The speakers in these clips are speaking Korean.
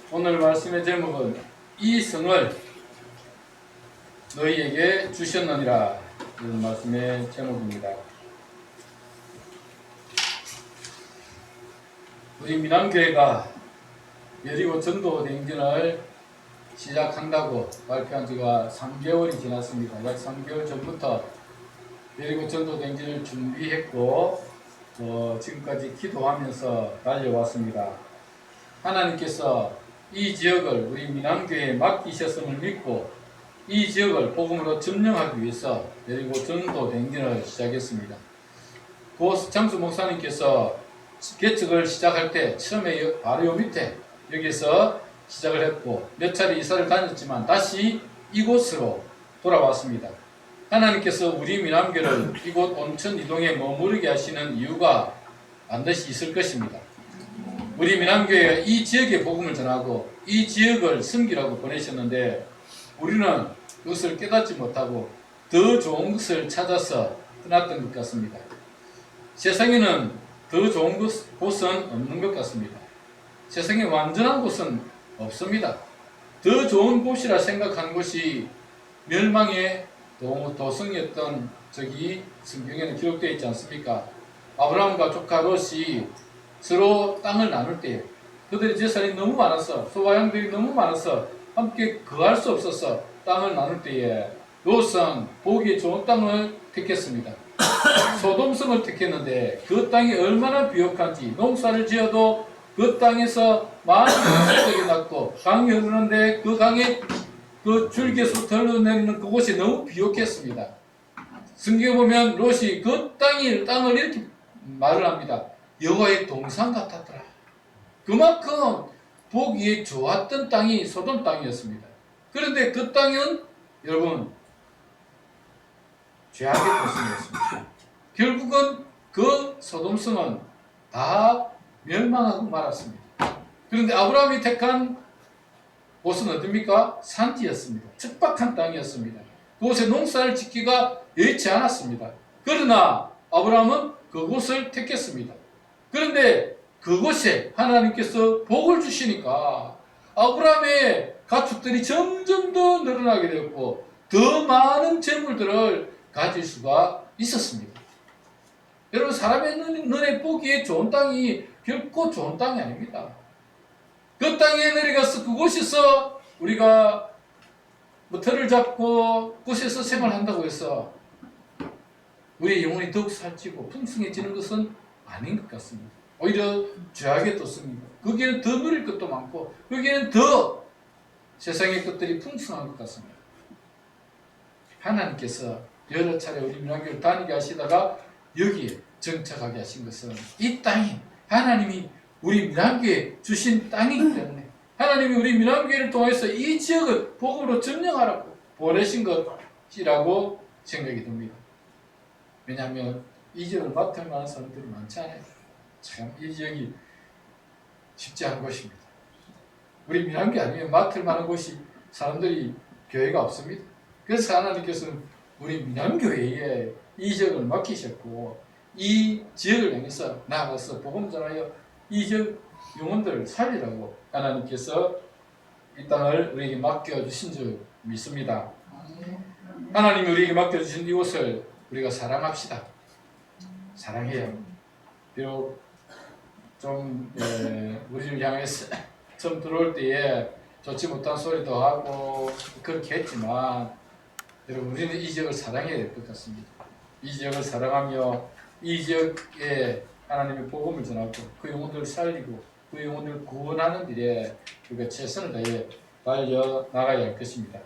오늘 말씀의 제목은 이 성을 너희에게 주셨느니라. 이런 말씀의 제목입니다. 우리 민암교회가 여리고 전도 행진을 시작한다고 발표한 지가 3개월이 지났습니다. 약 3개월 전부터 여리고 전도 행진을 준비했고 지금까지 기도하면서 달려왔습니다. 하나님께서 이 지역을 우리 민암교회에 맡기셨음을 믿고 이 지역을 복음으로 점령하기 위해서 여리고 전도 행진을 시작했습니다. 고 장수 목사님께서 개척을 시작할 때 처음에 바로 요 밑에 여기서 시작을 했고 몇 차례 이사를 다녔지만 다시 이곳으로 돌아왔습니다. 하나님께서 우리 민암교를 이곳 온천 이동에 머무르게 하시는 이유가 반드시 있을 것입니다. 우리 민암교회가 이 지역에 복음을 전하고 이 지역을 섬기라고 보내셨는데 우리는 그것을 깨닫지 못하고 더 좋은 것을 찾아서 떠났던 것 같습니다. 세상에는 더 좋은 곳은 없는 것 같습니다. 세상에 완전한 곳은 없습니다. 더 좋은 곳이라 생각한 곳이 멸망의 도성이었던 적이 성경에는 기록되어 있지 않습니까? 아브라함과 조카 롯이 서로 땅을 나눌 때 그들의 재산이 너무 많아서 소와 양들이 너무 많아서 함께 거할 수 없어서 땅을 나눌 때에 롯은 보기 좋은 땅을 택했습니다. 소돔성을 택했는데 그 땅이 얼마나 비옥한지 농사를 지어도 그 땅에서 많은 수확이 났고 강이 흐르는데 그 강에 그 줄기에서 흘러내리는 그곳이 너무 비옥했습니다. 성경에 보면 롯이 그 땅을 이렇게 말을 합니다. 여호와의 동산 같았더라. 그만큼 보기에 좋았던 땅이 소돔 땅이었습니다. 그런데 그 땅은 여러분 죄악의 도성이었습니다. 결국은 그 소돔성은 다 멸망하고 말았습니다. 그런데 아브라함이 택한 곳은 어디입니까? 산지였습니다. 척박한 땅이었습니다. 그곳에 농사를 짓기가 여의치 않았습니다. 그러나 아브라함은 그곳을 택했습니다. 그런데 그곳에 하나님께서 복을 주시니까 아브라함의 가축들이 점점 더 늘어나게 되었고 더 많은 재물들을 가질 수가 있었습니다. 여러분, 사람의 눈에 보기에 좋은 땅이 결코 좋은 땅이 아닙니다. 그 땅에 내려가서 그곳에서 우리가 터를 잡고 그곳에서 생활한다고 해서 우리의 영혼이 더욱 살찌고 풍성해지는 것은 아닌 것 같습니다. 오히려 죄악의 도성입니다. 거기에는 더 누릴 것도 많고 거기에는 더 세상의 것들이 풍성한 것 같습니다. 하나님께서 여러 차례 우리 민암교회를 다니게 하시다가 여기에 정착하게 하신 것은 이 땅이 하나님이 우리 민암교회에 주신 땅이기 때문에 하나님이 우리 민암교회를 통해서 이 지역을 복음으로 점령하라고 보내신 것이라고 생각이 듭니다. 왜냐하면 이 지역을 맡을 만한 사람들이 많지 않아요. 참 이 지역이 쉽지 않은 곳입니다. 우리 민암교회 아니면 맡을 만한 곳이 사람들이 교회가 없습니다. 그래서 하나님께서는 우리 민암교회에 이 지역을 맡기셨고 이 지역을 향해서 나아가서 복음 전하여 이 지역 영혼들을 살리라고 하나님께서 이 땅을 우리에게 맡겨주신 줄 믿습니다. 하나님이 우리에게 맡겨주신 이곳을 우리가 사랑합시다. 사랑해요. 비록 좀 우리를 향해서 처음 들어올 때에 좋지 못한 소리도 하고 그렇게 했지만 여러분, 우리는 이 지역을 사랑해야 될 것 같습니다. 이 지역을 사랑하며 이 지역에 하나님의 복음을 전하고 그 영혼들을 살리고 그 영혼들을 구원하는 일에 우리가 최선을 다해 달려나가야 할 것입니다.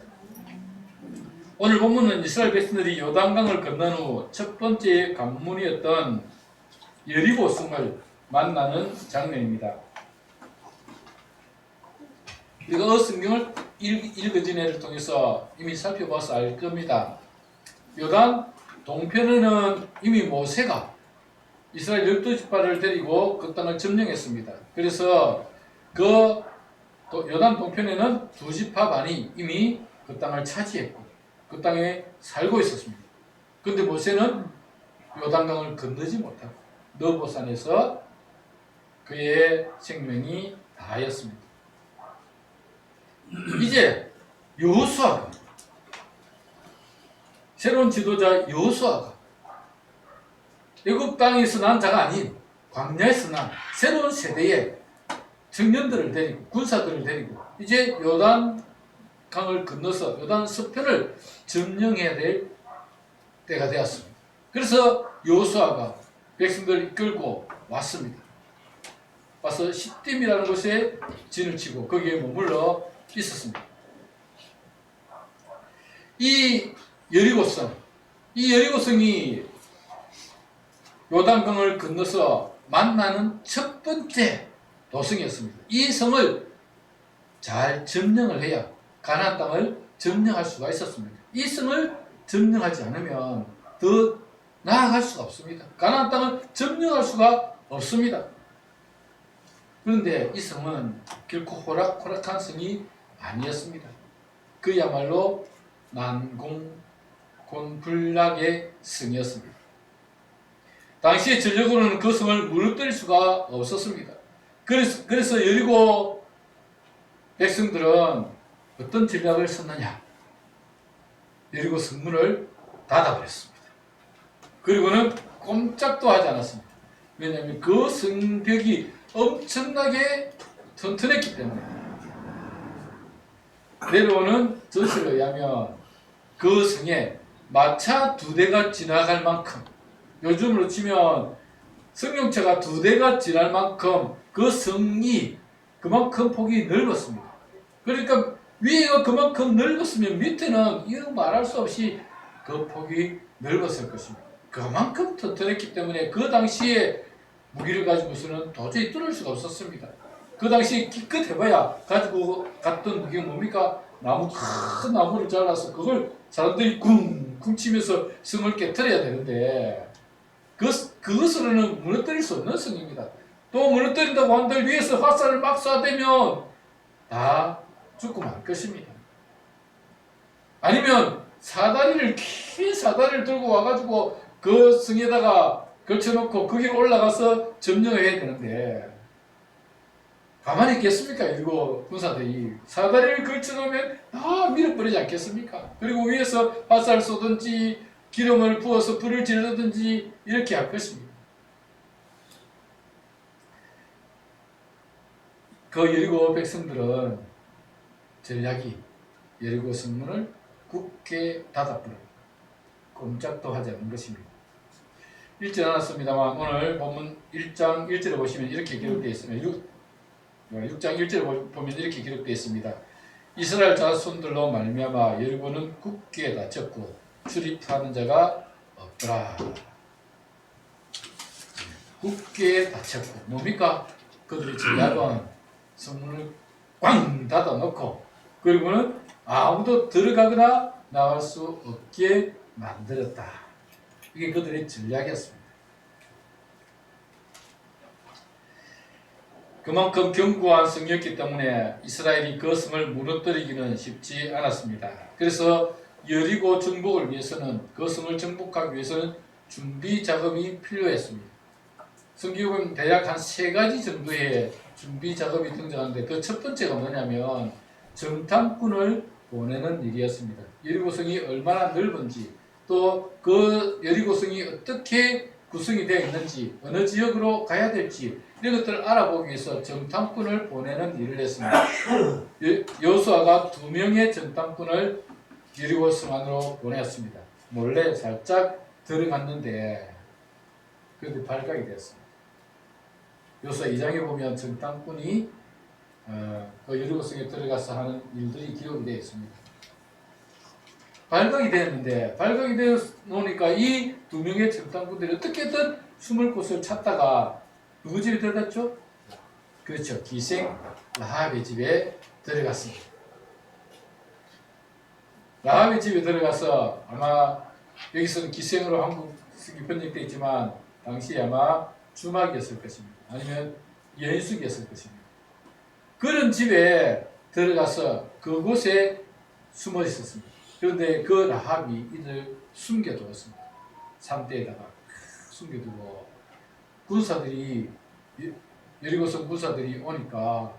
오늘 본문은 이스라엘 백성들이 요단강을 건넌 후 첫 번째 관문이었던 여리고 성을 만나는 장면입니다. 우리가 성경을 읽어진 애를 통해서 이미 살펴봐서 알 겁니다. 요단 동편에는 이미 모세가 이스라엘 12지파를 데리고 그 땅을 점령했습니다. 그래서 그 요단 동편에는 2지파 반이 이미 그 땅을 차지했고 그 땅에 살고 있었습니다. 그런데 모세는 요단강을 건너지 못하고 너보산에서 그의 생명이 다하였습니다. 이제 여호수아가, 새로운 지도자 여호수아가 애굽 땅에서 난 자가 아닌 광야에서 난 새로운 세대의 청년들을 데리고, 군사들을 데리고 이제 요단 강을 건너서 요단 서편을 점령해야 될 때가 되었습니다. 그래서 여호수아가 백성들을 이끌고 왔습니다. 와서 시딤이라는 곳에 진을 치고 거기에 머물러 있었습니다. 이 여리고성이 요단강을 건너서 만나는 첫 번째 도성이었습니다. 이 성을 잘 점령을 해야 가나안 땅을 점령할 수가 있었습니다. 이 성을 점령하지 않으면 더 나아갈 수가 없습니다. 가나안 땅을 점령할 수가 없습니다. 그런데 이 성은 결코 호락호락한 성이 아니었습니다. 그야말로 난공곤불락의 성이었습니다. 당시에 전력으로는 그 성을 무너뜨릴 수가 없었습니다. 그래서 여리고 백성들은 어떤 전략을 썼느냐? 여리고 성문을 닫아버렸습니다. 그리고는 꼼짝도 하지 않았습니다. 왜냐하면 그 성벽이 엄청나게 튼튼했기 때문에. 내려오는 전설에 의하면 그 성에 마차 2대가 지나갈 만큼, 요즘으로 치면 승용차가 2대가 지날 만큼 그 성이 그만큼 폭이 넓었습니다. 그러니까 위에가 그만큼 넓었으면 밑에는 이거 말할 수 없이 그 폭이 넓었을 것입니다. 그만큼 튼튼했기 때문에 그 당시에 무기를 가지고서는 도저히 뚫을 수가 없었습니다. 그 당시 기껏 해봐야 가지고 갔던 무기가 뭡니까? 큰 나무를 잘라서 그걸 사람들이 쿵쿵 치면서 성을 깨트려야 되는데 그것으로는 무너뜨릴 수 없는 성입니다. 또 무너뜨린다고 한들 위에서 화살을 막 쏴대면 다 죽고 말 것입니다. 아니면 긴 사다리를 들고 와가지고 그 성에다가 걸쳐놓고 거기로 올라가서 점령을 해야 되는데 가만히 있겠습니까? 이거 군사들이 사다리를 걸쳐놓으면 다 밀어버리지 않겠습니까? 그리고 위에서 화살을 쏘든지 기름을 부어서 불을 지르든지 이렇게 할 것입니다. 그 여리고 백성들은 전략이 여리고 성문을 굳게 닫아버려 꼼짝도 하지 않는 것입니다. 읽지 않았습니다만 오늘 본문 1장 1절에 보시면 이렇게 기록되어 있습니다. 6장 1절에 보면 이렇게 되어 있습니다. 이스라엘 자손들로 말미암아 여리고는 굳게 닫혔고 출입하는 자가 없더라. 굳게 닫혔고 뭡니까? 그들의 전략은 성문을 꽝 닫아놓고 그리고는 아무도 들어가거나 나갈 수 없게 만들었다. 이게 그들의 전략이었습니다. 그만큼 견고한 성이었기 때문에 이스라엘이 그 성을 무너뜨리기는 쉽지 않았습니다. 그래서 여리고 정복을 위해서는, 그 성을 정복하기 위해서는 준비 작업이 필요했습니다. 성경은 대략 한 3가지 정도의 준비 작업이 등장하는데 그 첫 번째가 뭐냐면 정탐꾼을 보내는 일이었습니다. 여리고성이 얼마나 넓은지 또 그 여리고성이 어떻게 구성이 되어 있는지 어느 지역으로 가야 될지 이런 것들을 알아보기 위해서 정탐꾼을 보내는 일을 했습니다. 여호수아가 2명의 정탐꾼을 여리고성 안으로 보냈습니다. 몰래 살짝 들어갔는데 그런데 발각이 됐습니다. 여호수아 2장에 보면 정탐꾼이 그 여리고성에 들어가서 하는 일들이 기록이 되어 있습니다. 발각이 됐는데 발각이 되어 놓으니까 이 2명의 정탐꾼들이 어떻게든 숨을 곳을 찾다가 누구 집에 들어갔죠? 그렇죠. 기생 라합의 집에 들어갔습니다. 라합의 집에 들어가서 아마 여기서는 기생으로 한국식이 번역되어 있지만 당시에 아마 주막이었을 것입니다. 아니면 여인숙이었을 것입니다. 그런 집에 들어가서 그곳에 숨어 있었습니다. 그런데 그 라합이 이들 숨겨두었습니다. 산대에다가 숨겨두고 군사들이 여리고성 군사들이 오니까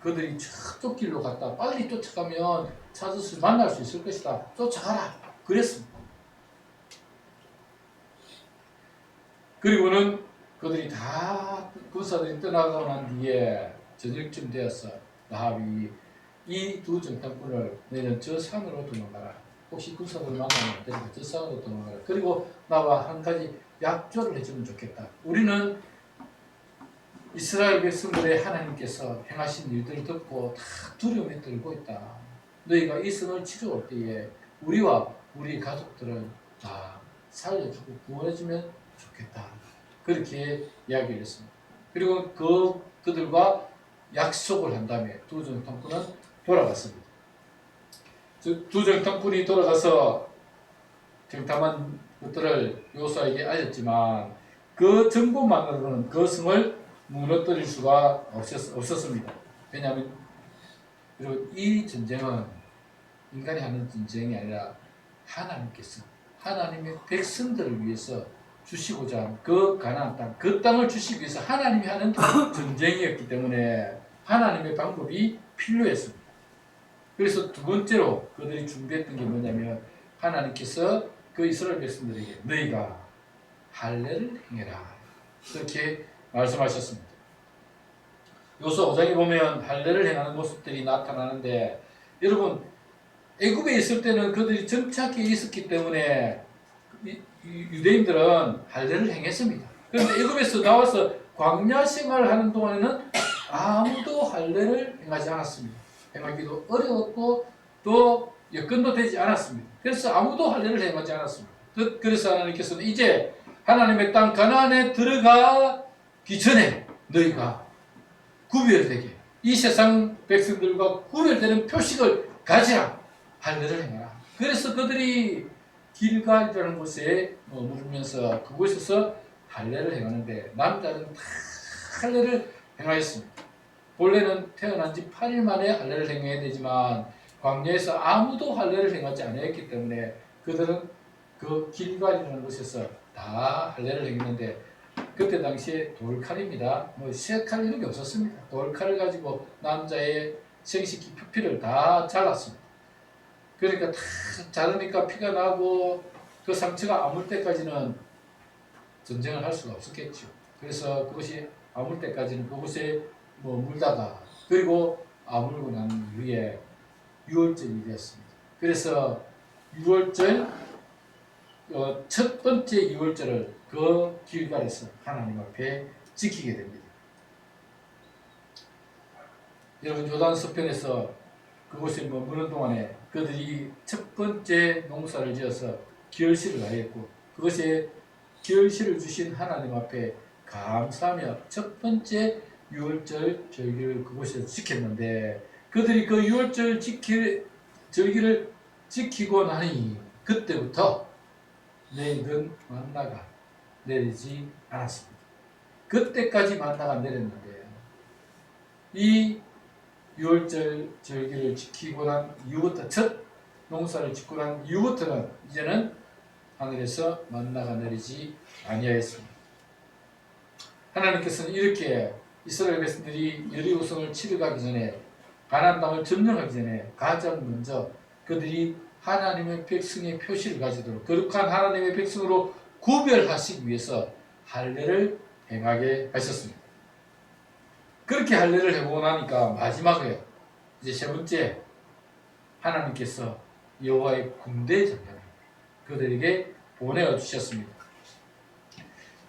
그들이 저쪽 길로 갔다 빨리 쫓아가면 찾을 만날 수 있을 것이다. 쫓아가라. 그랬습니다. 그리고는 그들이 다 군사들이 떠나가고 난 뒤에 저녁쯤 되었어. 라합이 이 두 정탐꾼을 너희는 저 산으로 도망가라. 혹시 군사들 만나면 안 되니까 저 산으로 도망가라. 그리고 나와 한 가지 약조를 해주면 좋겠다. 우리는 이스라엘 백성들의 하나님께서 행하신 일들을 듣고 다 두려움에 떨고 있다. 너희가 이 성을 치러올 때에 우리와 우리 가족들을 다 살려주고 구원해주면 좋겠다. 그렇게 이야기를 했습니다. 그리고 그들과 약속을 한 다음에 두 정탐꾼은 돌아갔습니다. 두 정탐꾼이 돌아가서 정탐한 것들을 여호수아에게 알렸지만 그 정보만으로는 그 성을 무너뜨릴 수가 없었습니다. 왜냐하면 그리고 이 전쟁은 인간이 하는 전쟁이 아니라 하나님께서 하나님의 백성들을 위해서 주시고자 한 그 가나안 땅, 그 땅을 주시기 위해서 하나님이 하는 전쟁이었기 때문에 하나님의 방법이 필요했습니다. 그래서 두 번째로 그들이 준비했던 게 뭐냐면 하나님께서 그 이스라엘 백성들에게 너희가 할례를 행해라. 그렇게 말씀하셨습니다. 여호수아 5장에 보면 할례를 행하는 모습들이 나타나는데 여러분 애굽에 있을 때는 그들이 정착해 있었기 때문에 유대인들은 할례를 행했습니다. 그런데 애굽에서 나와서 광야 생활을 하는 동안에는 아무도 할례를 행하지 않았습니다. 행하기도 어려웠고 또 여건도 되지 않았습니다. 그래서 아무도 할례를 행하지 않았습니다. 그래서 하나님께서는 이제 하나님의 땅 가나안에 들어가기 전에 너희가 구별되게 이 세상 백성들과 구별되는 표식을 가지라. 할례를 행하라. 그래서 그들이 길갈이라는 곳에 머물면서 그곳에서 할례를 행하는데 남자는 다 할례를 행하였습니다. 본래는 태어난 지 8일 만에 할례를 행해야 되지만 광야에서 아무도 할례를 행하지 않았기 때문에 그들은 그 길갈이라는 곳에서 다 할례를 행했는데 그때 당시에 돌칼입니다. 쇠칼 이런 게 없었습니다. 돌칼을 가지고 남자의 생식기 표피를 다 잘랐습니다. 그러니까 다 자르니까 피가 나고 그 상처가 아물 때까지는 전쟁을 할 수가 없었겠죠. 그래서 그것이 아물 때까지는 그곳에 물다가 그리고 아물고 난 이후에 유월절이 되었습니다. 그래서 유월절 첫 번째 유월절을 그 길갈에서 하나님 앞에 지키게 됩니다. 여러분 요단 서편에서 그곳에 머무는 동안에 그들이 첫 번째 농사를 지어서 결실을 하였고 그것에 결실을 주신 하나님 앞에 감사하며 첫 번째 유월절 절기를 그곳에서 지켰는데 그들이 그 유월절 절기를 지키고 나니 그때부터 내일은 만나가 내리지 않았습니다. 그때까지 만나가 내렸는데 이 유월절 절기를 지키고 난 이후부터 첫 농사를 짓고 난 이후부터는 이제는 하늘에서 만나가 내리지 아니하였습니다. 하나님께서는 이렇게 이스라엘 백성들이 여리고성을 치러 가기 전에 가나안 땅을 점령하기 전에 가장 먼저 그들이 하나님의 백성의 표시를 가지도록 거룩한 하나님의 백성으로 구별하시기 위해서 할례를 행하게 하셨습니다. 그렇게 할례를 해보고 나니까 마지막에 이제 세 번째 하나님께서 여호와의 군대 장관을 그들에게 보내어 주셨습니다.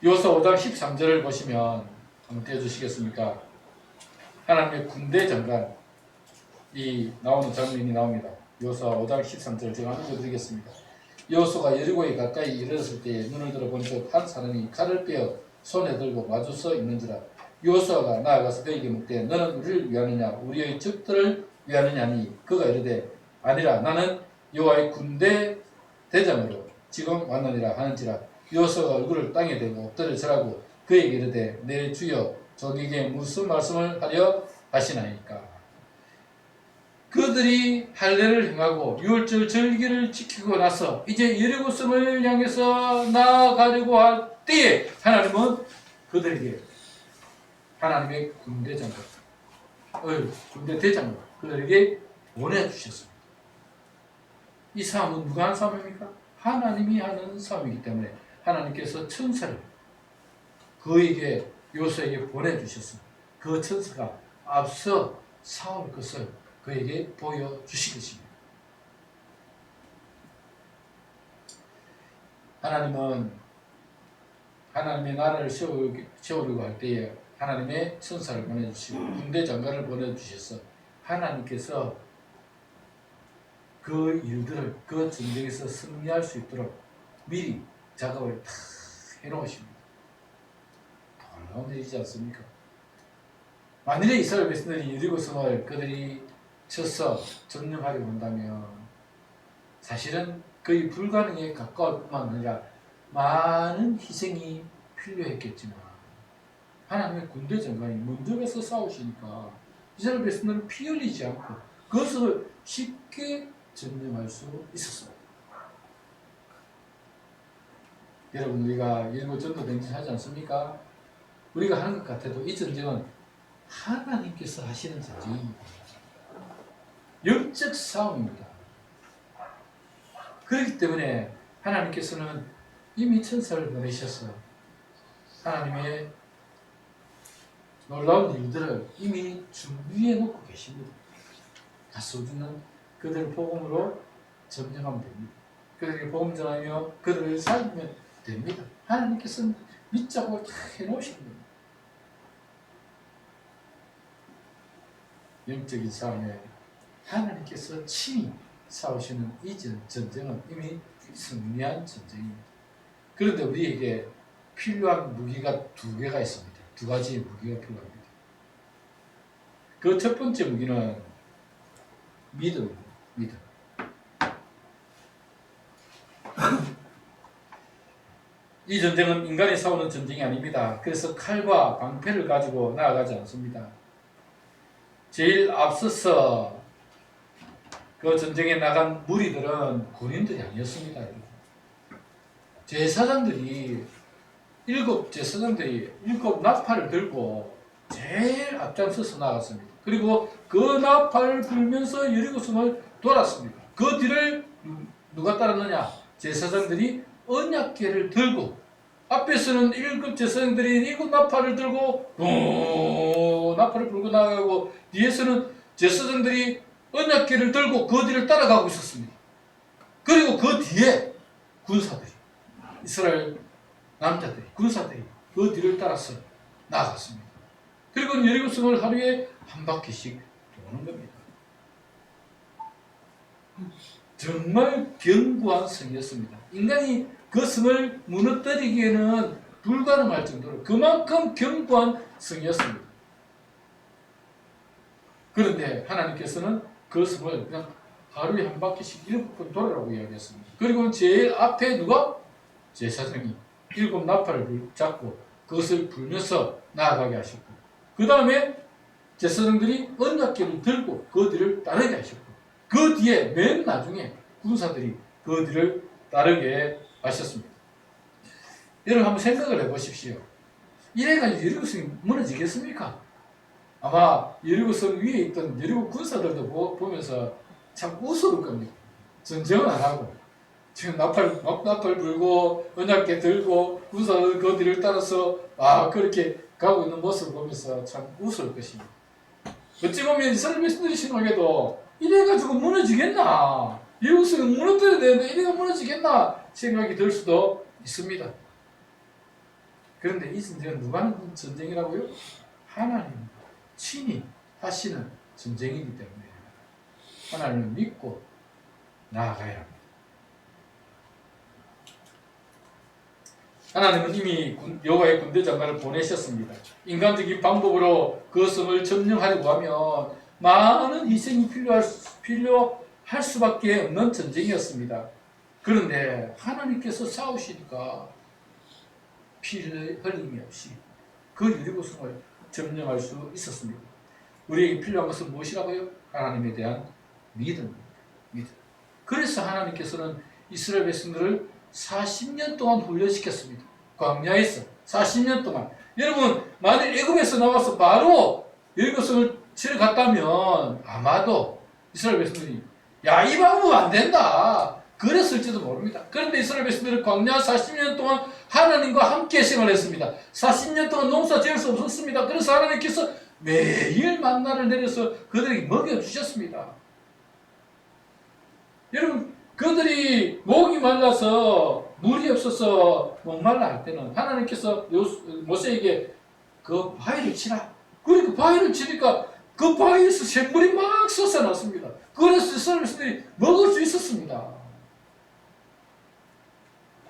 여호수아 5장 13절을 보시면 한번 떼어주시겠습니까? 하나님의 군대 장관이 나오는 장면이 나옵니다. 여호수아 5장 13절 제가 한번 읽어드리겠습니다. 여호수아가 여리고에 가까이 이르렀을 때에 눈을 들어 본즉 한 사람이 칼을 빼어 손에 들고 마주서 있는지라. 여호수아가 나아가서 그에게 묻되 너는 우리를 위하느냐 우리의 적들을 위하느냐니 그가 이르되 아니라 나는 여호와의 군대 대장으로 지금 왔느니라 하는지라. 여호수아가 얼굴을 땅에 대고 엎드려 절하고 그에게 이르되 내 주여 적에게 무슨 말씀을 하려 하시나이까. 그들이 할례를 행하고 유월절 절기를 지키고 나서 이제 여리고성을 향해서 나아가려고 할 때에 하나님은 그들에게 하나님의 군대 장관 군대 대장을 그들에게 보내주셨습니다. 이 싸움은 누가 한 싸움입니까? 하나님이 하는 싸움이기 때문에 하나님께서 천사를 그에게 요셉에게 보내주셨습니다. 그 천사가 앞서 싸울 것을 그에게 보여주신 것입니다. 하나님은 하나님의 나라를 세우려고 할 때에 하나님의 천사를 보내주시고 군대 장관을 보내주셔서 하나님께서 그 일들을 그 전쟁에서 승리할 수 있도록 미리 작업을 다 해놓으십니다. 놀라운 일이지 않습니까? 만일에 이스라엘 백성들이 여리고성을 그들이 쳐서 점령하려고 한다면 사실은 거의 불가능에 가까울 뿐만 아니라 많은 희생이 필요했겠지만 하나님의 군대 장관이 먼저 가서 싸우시니까 이스라엘 백성들은 피 흘리지 않고 그것을 쉽게 점령할 수 있었습니다. 여러분, 우리가 여리고 전도 전쟁하지 않습니까? 우리가 하는 것 같아도 이 전쟁은 하나님께서 하시는 전쟁입니다. 영적 싸움입니다. 그렇기 때문에 하나님께서는 이미 천사를 보내셔서 하나님의 놀라운 일들을 이미 준비해 놓고 계십니다. 가서 우리는 그들을 복음으로 점령하면 됩니다. 그들에게 복음 전하며 그들을 살리면 됩니다. 하나님께서는 밑작을 다 해놓으신 겁니다. 영적인 싸움에 하나님께서 친히 싸우시는 이 전쟁은 이미 승리한 전쟁입니다. 그런데 우리에게 필요한 무기가 두 개가 있습니다. 두 가지의 무기가 필요합니다. 그 첫 번째 무기는 믿음입니다. 믿음. 이 전쟁은 인간이 싸우는 전쟁이 아닙니다. 그래서 칼과 방패를 가지고 나아가지 않습니다. 제일 앞서서 그 전쟁에 나간 무리들은 군인들이 아니었습니다. 일곱 제사장들이 일곱 나팔을 들고 제일 앞장서서 나갔습니다. 그리고 그 나팔을 불면서 여리고성을 돌았습니다. 그 뒤를 누가 따랐느냐? 제사장들이 언약궤를 들고, 앞에서는 일곱 제사장들이 일곱 나팔을 들고 나팔을 불고 나가고, 뒤에서는 제사장들이 언약궤를 들고 그 뒤를 따라가고 있었습니다. 그리고 그 뒤에 군사들이, 이스라엘 남자들이, 군사들이 그 뒤를 따라서 나아갔습니다. 그리고 여리고성을 하루에 한 바퀴씩 도는 겁니다. 정말 견고한 성이었습니다. 인간이 그 성을 무너뜨리기에는 불가능할 정도로 그만큼 견고한 성이었습니다. 그런데 하나님께서는 그 성을 그냥 하루에 한 바퀴씩 7번 돌아라고 이야기했습니다. 그리고 제일 앞에 누가? 제사장이 7 나팔을 잡고 그것을 불면서 나아가게 하셨고, 그 다음에 제사장들이 언약궤를 들고 그 뒤를 따르게 하셨고, 그 뒤에 맨 나중에 군사들이 그 뒤를 따르게 하셨습니다. 여러분 한번 생각을 해보십시오. 이래가지고 여리고성이 무너지겠습니까? 아마 여리고성 위에 있던 여리고 군사들도 보면서 참 우스울 겁니다. 전쟁은 안 하고 지금 나팔 불고 언약궤 들고 군사들 그 뒤를 따라서 그렇게 가고 있는 모습을 보면서 참 웃을 것입니다. 어찌 보면 이스라엘 백성들이 신앙에도 이래가지고 무너지겠나? 여리고성이 무너뜨려야 되는데 이래가 무너지겠나? 생각이 들 수도 있습니다. 그런데 이 전쟁은 누가 하는 전쟁이라고요? 하나님 친히 하시는 전쟁이기 때문에 하나님을 믿고 나아가야 합니다. 하나님은 이미 여호와의 군대 장관을 보내셨습니다. 인간적인 방법으로 그 성을 점령하려고 하면 많은 희생이 필요할 수밖에 없는 전쟁이었습니다. 그런데 하나님께서 싸우시니까 피 흘림이 없이 그 여리고성을 점령할 수 있었습니다. 우리에게 필요한 것은 무엇이라고요? 하나님에 대한 믿음입니다. 믿음. 그래서 하나님께서는 이스라엘 백성들을 40년 동안 훈련시켰습니다. 광야에서 40년 동안. 여러분, 만일 애굽에서 나와서 바로 여리고성을 치러 갔다면 아마도 이스라엘 백성들이 야, 이 방법 안 된다 그랬을지도 모릅니다. 그런데 이스라엘 백성들은 광야 40년 동안 하나님과 함께 생활했습니다. 40년 동안 농사 지을 수 없었습니다. 그래서 하나님께서 매일 만나를 내려서 그들에게 먹여주셨습니다. 여러분, 그들이 목이 말라서 물이 없어서 목말라 할 때는 하나님께서 모세에게 그 바위를 치라. 그러니까 바위를 치니까 그 바위에서 샘물이 막 솟아났습니다. 그래서 이스라엘 백성들이 먹을 수 있었습니다.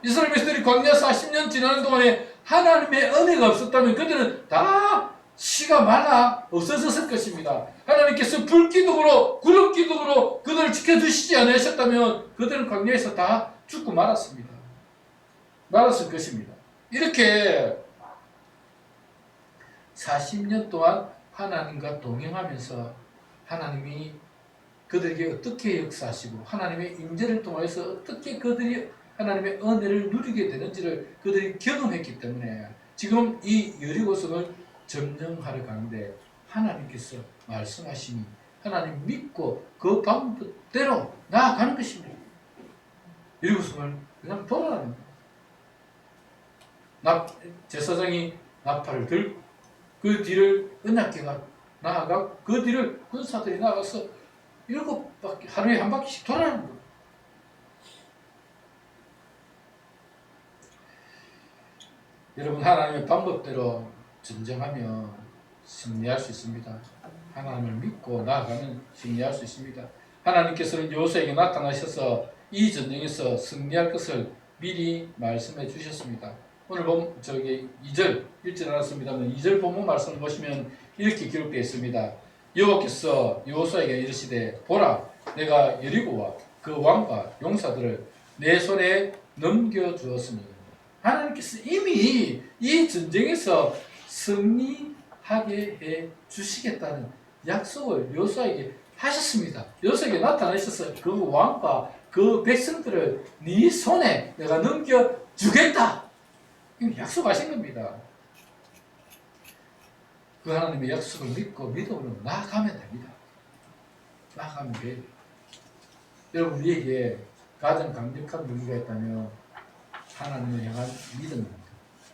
이스라엘 백성들이 광야 40년 지나는 동안에 하나님의 은혜가 없었다면 그들은 다 씨가 말라 없어졌을 것입니다. 하나님께서 불기둥으로 구름기둥으로 그들을 지켜주시지 않으셨다면 그들은 광야에서 다 죽고 말았습니다. 말았을 것입니다. 이렇게 40년 동안 하나님과 동행하면서 하나님이 그들에게 어떻게 역사하시고 하나님의 임재를 통해서 어떻게 그들이 하나님의 은혜를 누리게 되는지를 그들이 경험했기 때문에 지금 이 여리고성을 점령하러 가는데 하나님께서 말씀하시니 하나님 믿고 그 방법대로 나아가는 것입니다. 여리고성을 그냥 돌아가는 거예요. 제사장이 나팔을 들고 그 뒤를 언약궤가 나아가 그 뒤를 군사들이 나가서 7바퀴 하루에 한 바퀴씩 돌아가는 거예요. 여러분, 하나님의 방법대로 전쟁하면 승리할 수 있습니다. 하나님을 믿고 나아가면 승리할 수 있습니다. 하나님께서는 여호수아에게 나타나셔서 이 전쟁에서 승리할 것을 미리 말씀해 주셨습니다. 오늘 2절 읽지 않았습니다만 2절 본문 말씀을 보시면 이렇게 기록되어 있습니다. 여호와께서 여호수아에게 이르시되 보라 내가 여리고와 그 왕과 용사들을 내 손에 넘겨주었으니 하나님께서 이미 이 전쟁에서 승리하게 해 주시겠다는 약속을 여호수아에게 하셨습니다. 여호수아에게 나타나셔서 그 왕과 그 백성들을 네 손에 내가 넘겨주겠다. 약속하신 겁니다. 그 하나님의 약속을 믿고 믿음으로 나아가면 됩니다. 나아가면 돼요. 여러분, 우리에게 가장 강력한 무기가 있다면 하나님을 향한 믿음입니다.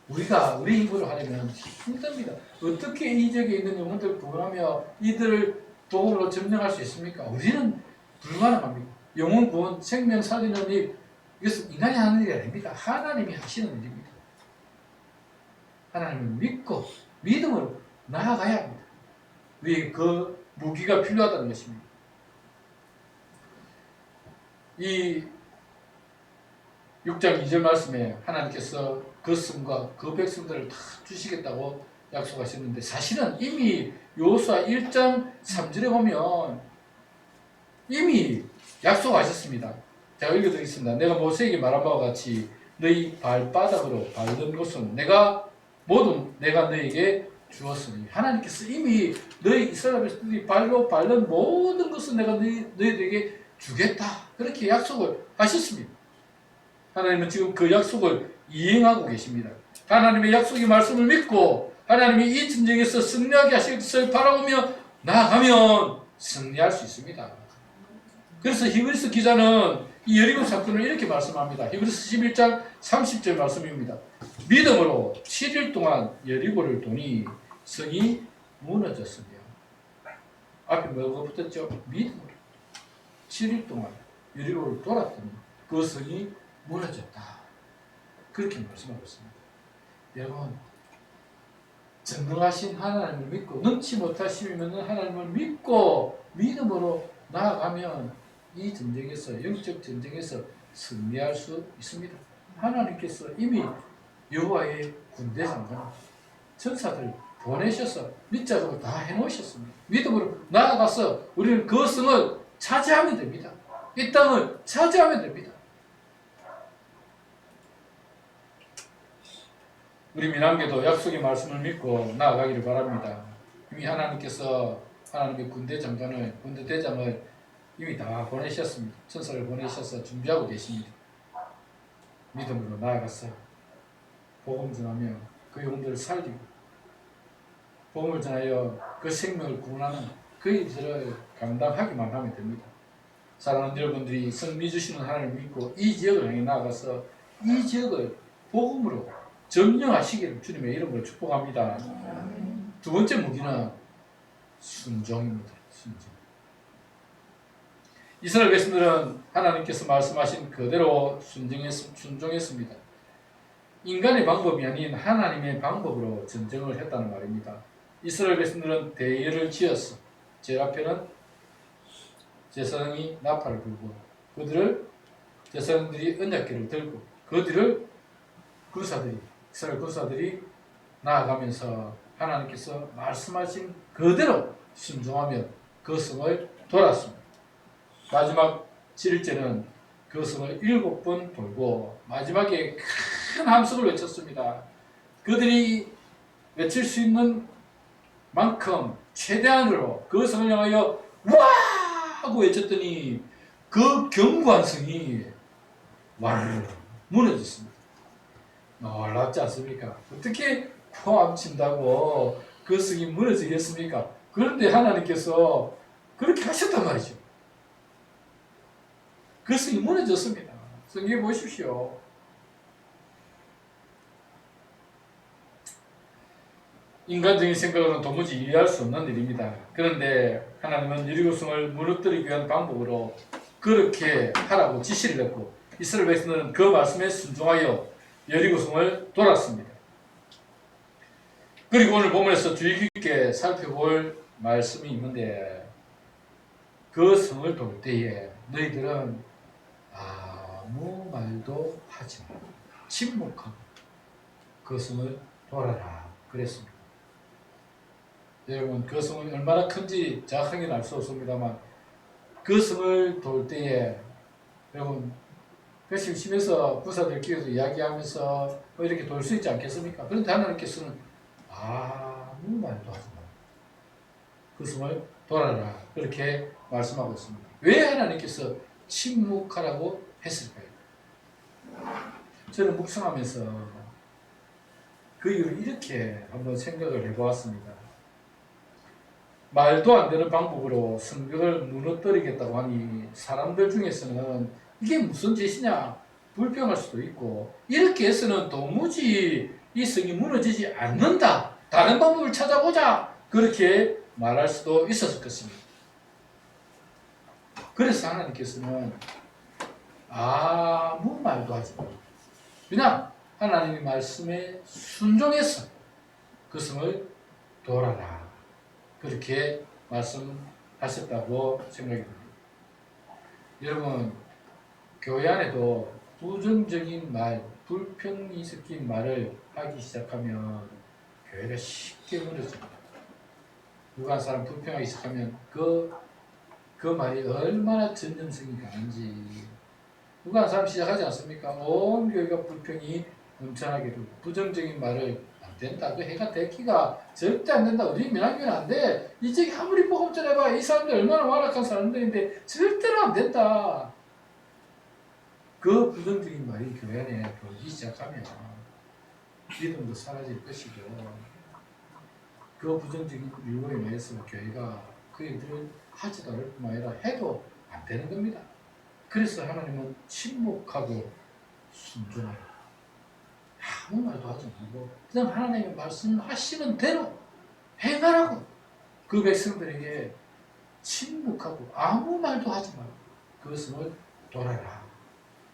우리가 우리 힘으로 하려면 힘듭니다. 어떻게 이 지역에 있는 영혼들을 구원하며 이들을 복음으로 점령할 수 있습니까? 우리는 불가능합니다. 영혼 구원, 생명 살리는 일, 이것은 인간이 하는 일이 아닙니다. 하나님이 하시는 일입니다. 하나님을 믿고 믿음으로 나아가야 합니다. 우리에게 그 무기가 필요하다는 것입니다. 이 6장 2절 말씀에 하나님께서 그 성과 그 백성들을 다 주시겠다고 약속하셨는데 사실은 이미 여호수아 1장 3절에 보면 이미 약속하셨습니다. 제가 읽어드리겠습니다. 내가 모세에게 말한 바와 같이 너희 발바닥으로 밟는 것은 내가 너에게 주었으니 하나님께서 이미 너희 이스라엘 백성들이 발로 밟는 모든 것은 내가 너희들에게 주겠다. 그렇게 약속을 하셨습니다. 하나님은 지금 그 약속을 이행하고 계십니다. 하나님의 약속의 말씀을 믿고 하나님이 이 전쟁에서 승리하게 하실 것을 바라보며 나아가면 승리할 수 있습니다. 그래서 히브리서 기자는 이 여리고 사건을 이렇게 말씀합니다. 히브리서 11장 30절 말씀입니다. 믿음으로 7일 동안 여리고를 도니 성이 무너졌으며 앞에 뭐가 붙었죠? 믿음으로 7일 동안 여리고를 돌았더니 그 성이 무너졌다. 그렇게 말씀하고 있습니다. 여러분, 전능하신 하나님을 믿고 능치 못하시면 하나님을 믿고 믿음으로 나아가면 이 전쟁에서 영적 전쟁에서 승리할 수 있습니다. 하나님께서 이미 여호와의 군대 장관 전사들 보내셔서 밑작업을 다 해놓으셨습니다. 믿음으로 나아가서 우리는 그 성을 차지하면 됩니다. 이 땅을 차지하면 됩니다. 우리 민안교도 약속의 말씀을 믿고 나아가기를 바랍니다. 이미 하나님께서 하나님의 군대 장관을, 군대 대장을 이미 다 보내셨습니다. 천사를 보내셔서 준비하고 계십니다. 믿음으로 나아가서 복음 전하며 그 영혼들을 살리고 복음을 전하여 그 생명을 구원하는 그 일들을 감당하기만 하면 됩니다. 사랑하는 여러분들이 성미 주시는 하나님을 믿고 이 지역을 향해 나아가서 이 지역을 복음으로 점령하시기를 주님의 이름으로 축복합니다. 두 번째 무기는 순종입니다. 순종. 이스라엘 백성들은 하나님께서 말씀하신 그대로 순종했습니다. 인간의 방법이 아닌 하나님의 방법으로 전쟁을 했다는 말입니다. 이스라엘 백성들은 대열을 지었어. 제일 앞에는 제사장이 나팔을 불고 제사장들이 언약궤를 들고 그 뒤를 이스라엘 군사들이 나아가면서 하나님께서 말씀하신 그대로 순종하며 그 성을 돌았습니다. 마지막 7일째는 그 성을 7번 돌고 마지막에 큰 함성을 외쳤습니다. 그들이 외칠 수 있는 만큼 최대한으로 그 성을 향하여 와! 하고 외쳤더니 그 견고한 성이 와르르 무너졌습니다. 놀랍지 않습니까? 어떻게 포함 친다고 그 성이 무너지겠습니까? 그런데 하나님께서 그렇게 하셨단 말이죠. 그 성이 무너졌습니다. 성경에 보십시오. 인간적인 생각으로는 도무지 이해할 수 없는 일입니다. 그런데 하나님은 여리고성을 무너뜨리기 위한 방법으로 그렇게 하라고 지시를 했고 이스라엘 백성들은 그 말씀에 순종하여 여리고성을 돌았습니다. 그리고 오늘 본문에서 주의 깊게 살펴볼 말씀이 있는데 그 성을 돌 때에 너희들은 아무 말도 하지 마. 침묵하고 그 성을 돌아라 그랬습니다. 여러분 그 성은 얼마나 큰지 정확하게는 알 수 없습니다만 그 성을 돌 때에 여러분 그 심심해서 부사들끼리도 이야기하면서 이렇게 돌 수 있지 않겠습니까? 그런데 하나님께서는 아무 말도 하지 마. 그 성을 돌아라 그렇게 말씀하고 있습니다. 왜 하나님께서 침묵하라고 했을까요? 저는 묵상하면서 그 이유를 이렇게 한번 생각을 해보았습니다. 말도 안 되는 방법으로 성벽을 무너뜨리겠다고 하니 사람들 중에서는 이게 무슨 짓이냐 불평할 수도 있고 이렇게 해서는 도무지 이 성이 무너지지 않는다. 다른 방법을 찾아보자. 그렇게 말할 수도 있었을 것입니다. 그래서 하나님께서는 아무 말도 하지 마. 그냥 하나님의 말씀에 순종해서 그 성을 돌아라. 그렇게 말씀하셨다고 생각이 듭니다. 여러분, 교회 안에도 부정적인 말, 불평이 섞인 말을 하기 시작하면 교회가 쉽게 무너집니다. 누가 한 사람 불평하기 시작하면 그 말이 얼마나 전념성이 강한지 누가 한 사람 시작하지 않습니까? 온 교회가 불평이 넘쳐나게 되고 부정적인 말을 안 된다. 그 해가 되기가 절대 안 된다. 우리 민학교는 안 돼. 이쪽이 아무리 복음 전해봐. 이 사람들 얼마나 완악한 사람들인데 절대로 안 된다. 그 부정적인 말이 교회 안에 돌기 시작하면 믿음도 사라질 것이죠. 그 부정적인 일로에 인해서 교회가 그 일들을 하지도 않을 뿐만 아니라 해도 안 되는 겁니다. 그래서 하나님은 침묵하고 순종하라. 아무 말도 하지 말고 그냥 하나님의 말씀하시는 대로 행하라고 그 백성들에게 침묵하고 아무 말도 하지 말고 그것을 돌아라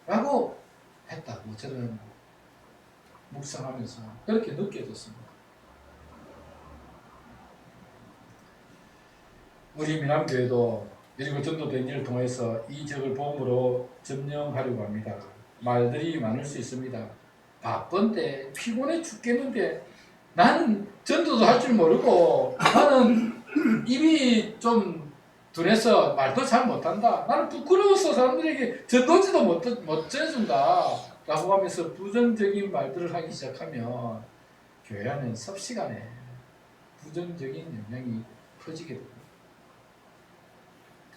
라고 했다고 저는 묵상하면서 그렇게 느껴졌습니다. 우리 미남교회도 그리고 전도된 일을 통해서 이 지역을 복음으로 점령하려고 합니다. 말들이 많을 수 있습니다. 바쁜데 피곤해 죽겠는데 나는 전도도 할 줄 모르고 나는 입이 좀 둔해서 말도 잘 못한다. 나는 부끄러워서 사람들에게 전도지도 못 전해준다 라고 하면서 부정적인 말들을 하기 시작하면 교회 안에 섭시간에 부정적인 영향이 퍼지게 됩니다.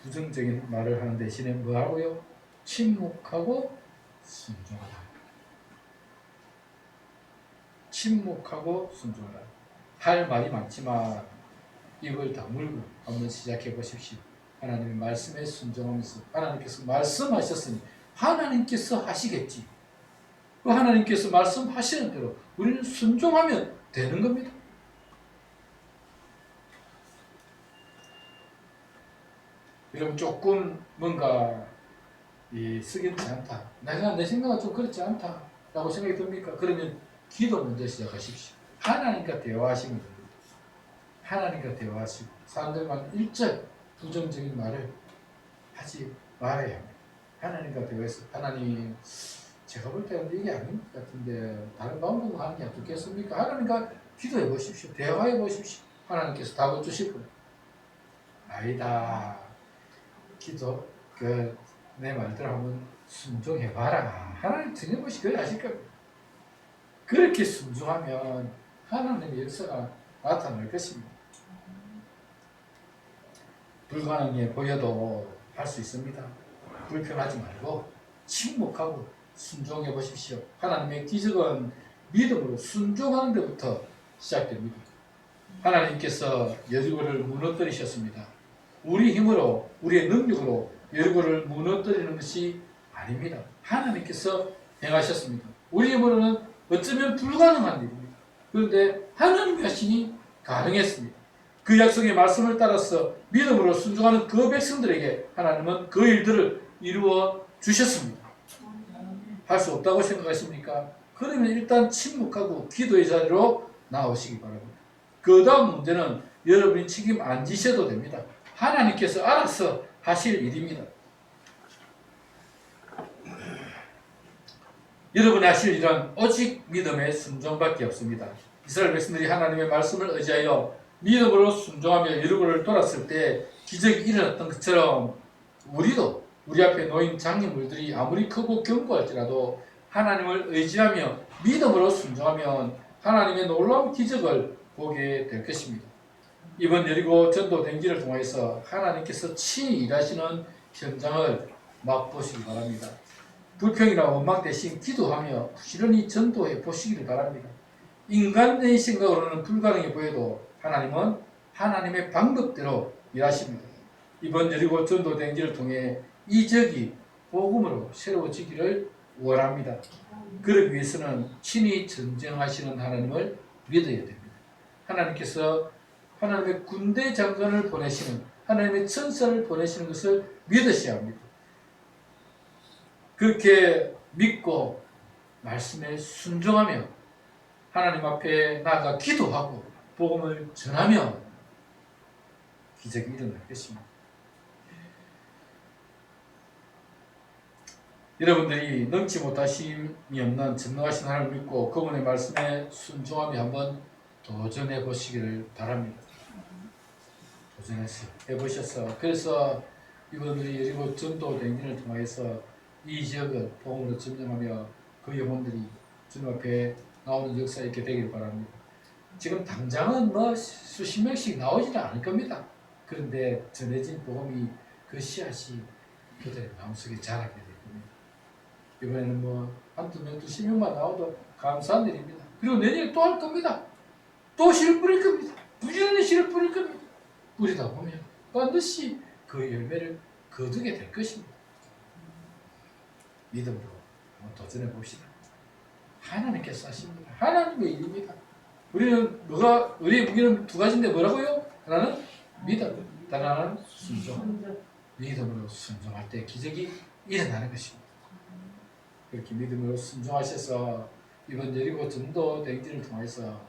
부정적인 말을 하는 대신에 뭐 하고요? 침묵하고 순종하라. 침묵하고 순종하라. 할 말이 많지만 입을 다물고 한번 시작해 보십시오. 하나님의 말씀에 순종하면서 하나님께서 말씀하셨으니 하나님께서 하시겠지. 그 하나님께서 말씀하시는 대로 우리는 순종하면 되는 겁니다. 여러분 조금 뭔가 쓰겠지 않다. 내가 내 생각은 좀 그렇지 않다. 라고 생각이 듭니까? 그러면 기도 먼저 시작하십시오. 하나님과 대화하시면 됩니다. 하나님과 대화하시고 사람들만 일절 부정적인 말을 하지 말아야 합니다. 하나님과 대화해서 하나님 제가 볼 때는 이게 아닌 것 같은데 다른 방법으로 하는 게 어떻겠습니까? 하나님과 기도해 보십시오. 대화해 보십시오. 하나님께서 답을 주실 거예요. 아니다. 기도 내 말대로 한번 순종해봐라. 하나님 틀림없이 그래 하실 겁니다. 그렇게 순종하면 하나님의 역사가 나타날 것입니다. 불가능해 보여도 할 수 있습니다. 불평하지 말고 침묵하고 순종해 보십시오. 하나님의 기적은 믿음으로 순종하는 데부터 시작됩니다. 하나님께서 여리고를 무너뜨리셨습니다. 우리 힘으로 우리의 능력으로 여리고를 무너뜨리는 것이 아닙니다. 하나님께서 행하셨습니다. 우리 힘으로는 어쩌면 불가능한 일입니다. 그런데 하나님이 하시니 가능했습니다. 그 약속의 말씀을 따라서 믿음으로 순종하는 그 백성들에게 하나님은 그 일들을 이루어 주셨습니다. 할 수 없다고 생각하십니까? 그러면 일단 침묵하고 기도의 자리로 나오시기 바랍니다. 그 다음 문제는 여러분이 책임 안 지셔도 됩니다. 하나님께서 알아서 하실 일입니다. 여러분이 하실 일은 오직 믿음의 순종밖에 없습니다. 이스라엘 백성들이 하나님의 말씀을 의지하여 믿음으로 순종하며 여리고를 돌았을 때 기적이 일어났던 것처럼 우리도 우리 앞에 놓인 장애물들이 아무리 크고 견고할지라도 하나님을 의지하며 믿음으로 순종하면 하나님의 놀라운 기적을 보게 될 것입니다. 이번 여리고 전도 대행진을 통해서 하나님께서 친히 일하시는 현장을 맛보시기 바랍니다. 불평이나 원망 대신 기도하며 부지런히 전도해 보시기를 바랍니다. 인간의 생각으로는 불가능해 보여도 하나님은 하나님의 방법대로 일하십니다. 이번 여리고 전도 대행진을 통해 이적이 복음으로 새로워지기를 원합니다. 그러기 위해서는 친히 전쟁하시는 하나님을 믿어야 됩니다. 하나님께서 하나님의 군대 장관을 보내시는 하나님의 천사를 보내시는 것을 믿으셔야 합니다. 그렇게 믿고 말씀에 순종하며 하나님 앞에 나아가 기도하고 복음을 전하며 기적이 일어날 것입니다. 여러분들이 능치 못하심이 없는 전능하신 하나님을 믿고 그분의 말씀에 순종하며 한번 도전해 보시기를 바랍니다. 도전해서 해보셔서 그래서 이분들이 여리고 전도 대행진을 통해서 이 지역을 복음으로 점령하며 그 영혼들이 주님 앞에 나오는 역사 있게 되길 바랍니다. 지금 당장은 뭐 수십 명씩 나오지는 않을 겁니다. 그런데 전해진 복음이 그 씨앗이 그들의 마음속에 자라게 될 겁니다. 이번에는 뭐 한두 명, 두십 명만 나와도 감사한 일입니다. 그리고 내년에 또 할 겁니다. 또 씨를 뿌릴 겁니다. 부지런히 씨를 뿌릴 겁니다. 뿌리다 보면 반드시 그 열매를 거두게 될 것입니다. 믿음으로 한번 도전해 봅시다. 하나님께서 하십니다. 하나님의 일입니다. 우리의 무기는 두 가지인데 뭐라고요? 하나는 믿음, 다른 하나는 순종. 믿음으로 순종할 때 기적이 일어나는 것입니다. 그렇게 믿음으로 순종하셔서 이번 여리고 전도 대행진을 통해서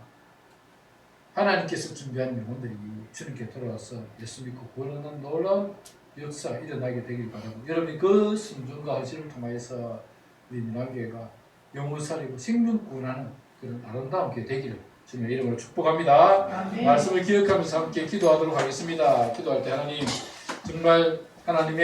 하나님께서 준비한 영혼들이 주님께 돌아와서 예수 믿고 구원하는 놀라운 역사 일어나게 되길 바라고, 여러분이 그 순종과 헌신을 통해서 우리 민안교회가 영혼 살리고 생명 구원하는 그런 아름다운 교회 되기를 주님의 이름으로 축복합니다. 말씀을 기억하면서 함께 기도하도록 하겠습니다. 기도할 때 하나님, 정말 하나님의